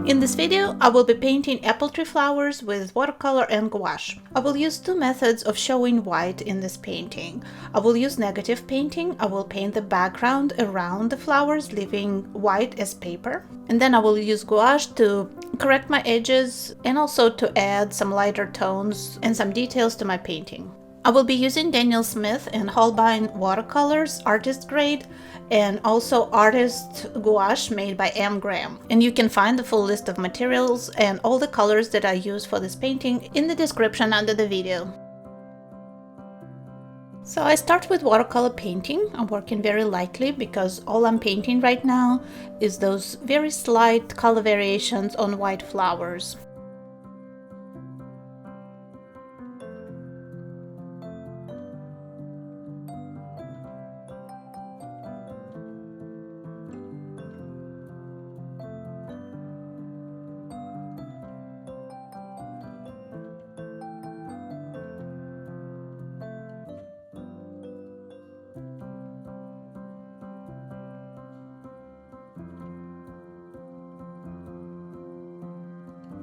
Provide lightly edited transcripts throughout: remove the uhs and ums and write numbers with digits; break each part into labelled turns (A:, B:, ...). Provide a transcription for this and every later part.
A: In this video, I will be painting apple tree flowers with watercolor and gouache. I will use two methods of showing white in this painting. I will use negative painting. I will paint the background around the flowers, leaving white as paper. And then I will use gouache to correct my edges and also to add some lighter tones and some details to my painting. I will be using Daniel Smith and Holbein watercolors, artist grade, and also Artist Gouache made by M.Graham. And you can find the full list of materials and all the colors that I use for this painting in the description under the video. So I start with watercolor painting. I'm working very lightly because all I'm painting right now is those very slight color variations on white flowers.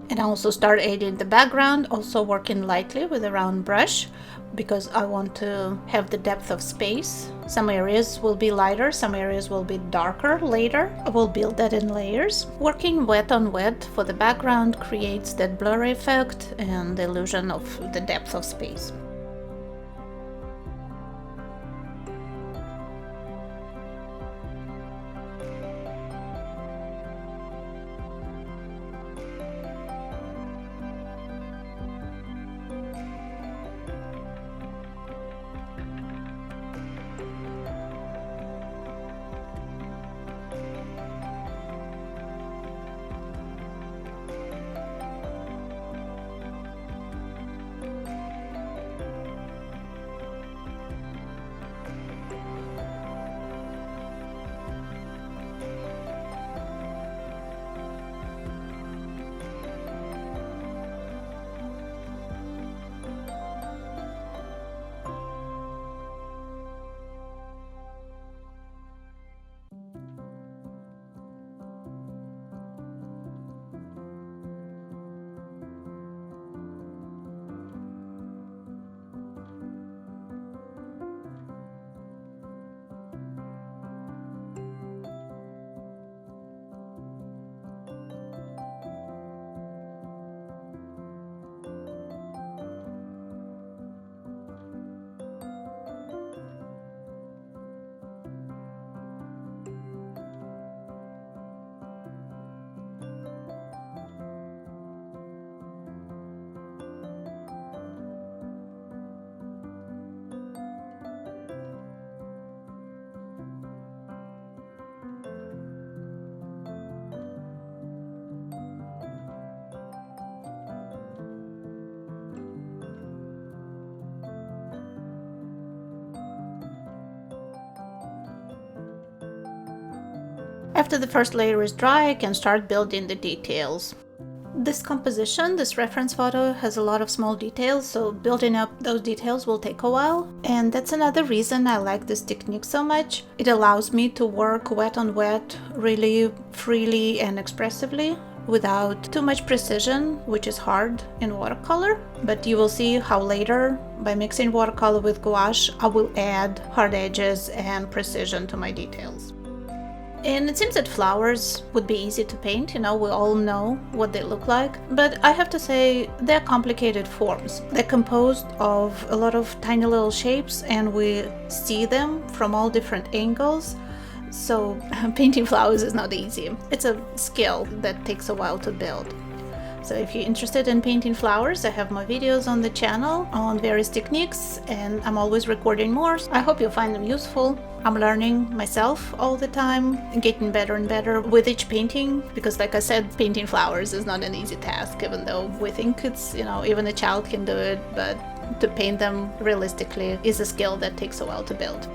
A: And I also start adding the background, also working lightly with a round brush because I want to have the depth of space. Some areas will be lighter, some areas will be darker later. I will build that in layers. Working wet on wet for the background creates that blurry effect and the illusion of the depth of space. After the first layer is dry, I can start building the details. This composition, this reference photo, has a lot of small details, so building up those details will take a while. And that's another reason I like this technique so much. It allows me to work wet on wet really freely and expressively without too much precision, which is hard in watercolor. But you will see how later, by mixing watercolor with gouache, I will add hard edges and precision to my details. And it seems that flowers would be easy to paint, we all know what they look like. But I have to say, they're complicated forms. They're composed of a lot of tiny little shapes and we see them from all different angles. So painting flowers is not easy. It's a skill that takes a while to build. So if you're interested in painting flowers, I have my videos on the channel on various techniques and I'm always recording more. I hope you'll find them useful. I'm learning myself all the time, getting better and better with each painting because like I said, painting flowers is not an easy task, even though we think it's, even a child can do it, but to paint them realistically is a skill that takes a while to build.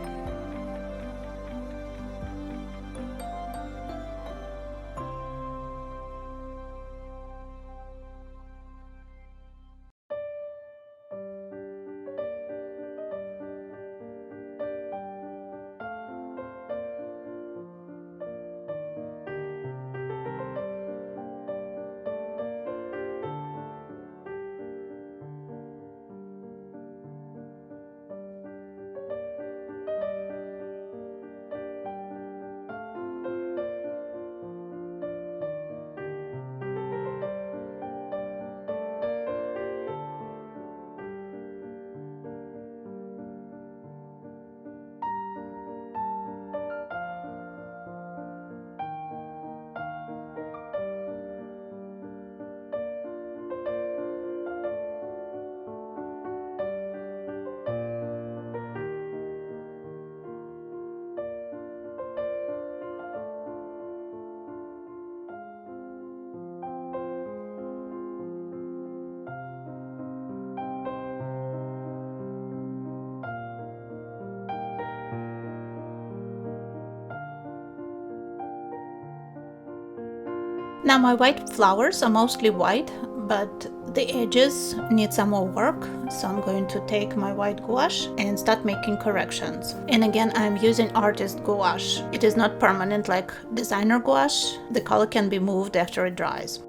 A: Now my white flowers are mostly white, but the edges need some more work, so I'm going to take my white gouache and start making corrections. And again, I'm using Artist Gouache. It is not permanent like designer gouache. The color can be moved after it dries.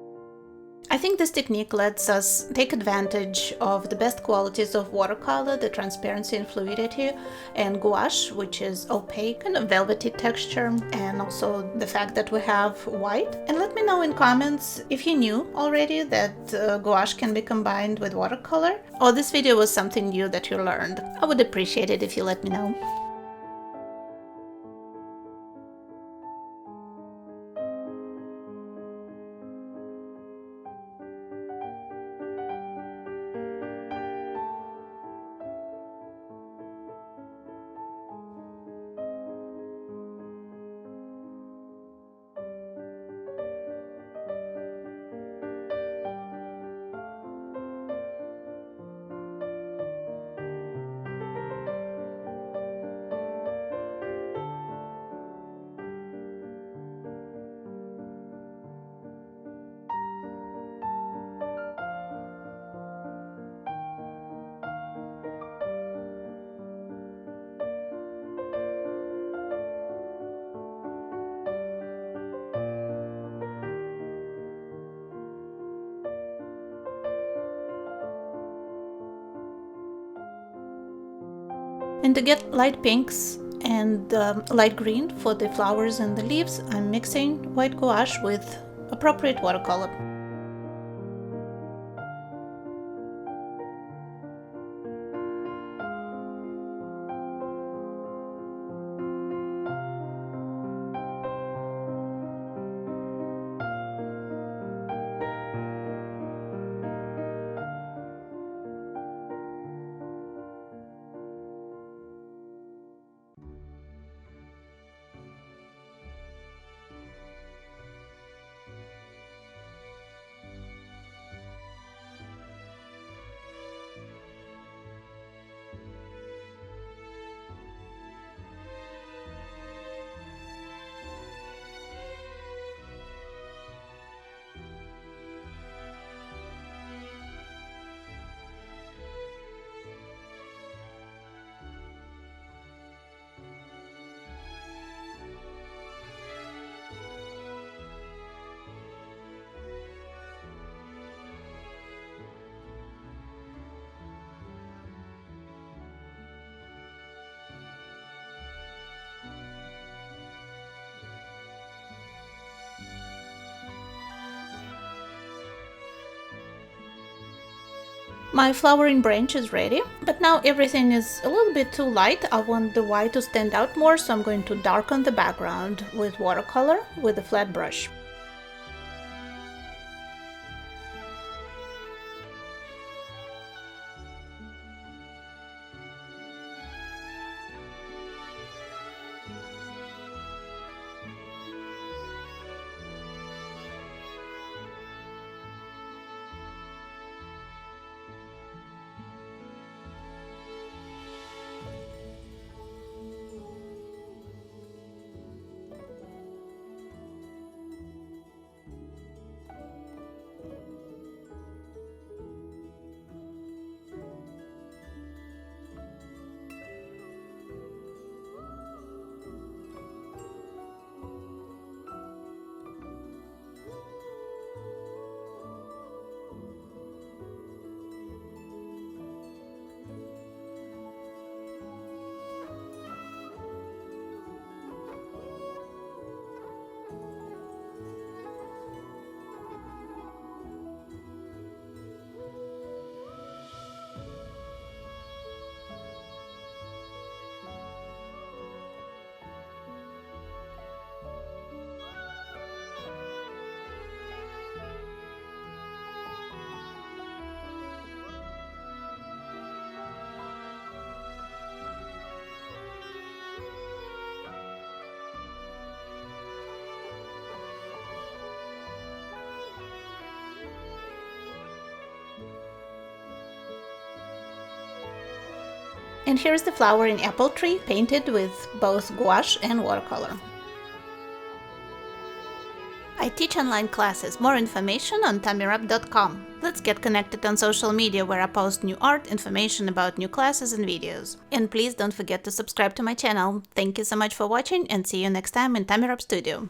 A: I think this technique lets us take advantage of the best qualities of watercolor, the transparency and fluidity, and gouache, which is opaque and a velvety texture, and also the fact that we have white. And let me know in comments if you knew already that gouache can be combined with watercolor, or this video was something new that you learned. I would appreciate it if you let me know. And to get light pinks and light green for the flowers and the leaves, I'm mixing white gouache with appropriate watercolor. My flowering branch is ready, but now everything is a little bit too light. I want the white to stand out more, so I'm going to darken the background with watercolor with a flat brush. And here's the flowering apple tree painted with both gouache and watercolor. I teach online classes. More information on tammyrup.com. Let's get connected on social media where I post new art, information about new classes and videos. And please don't forget to subscribe to my channel. Thank you so much for watching and see you next time in Tammy Rup Studio.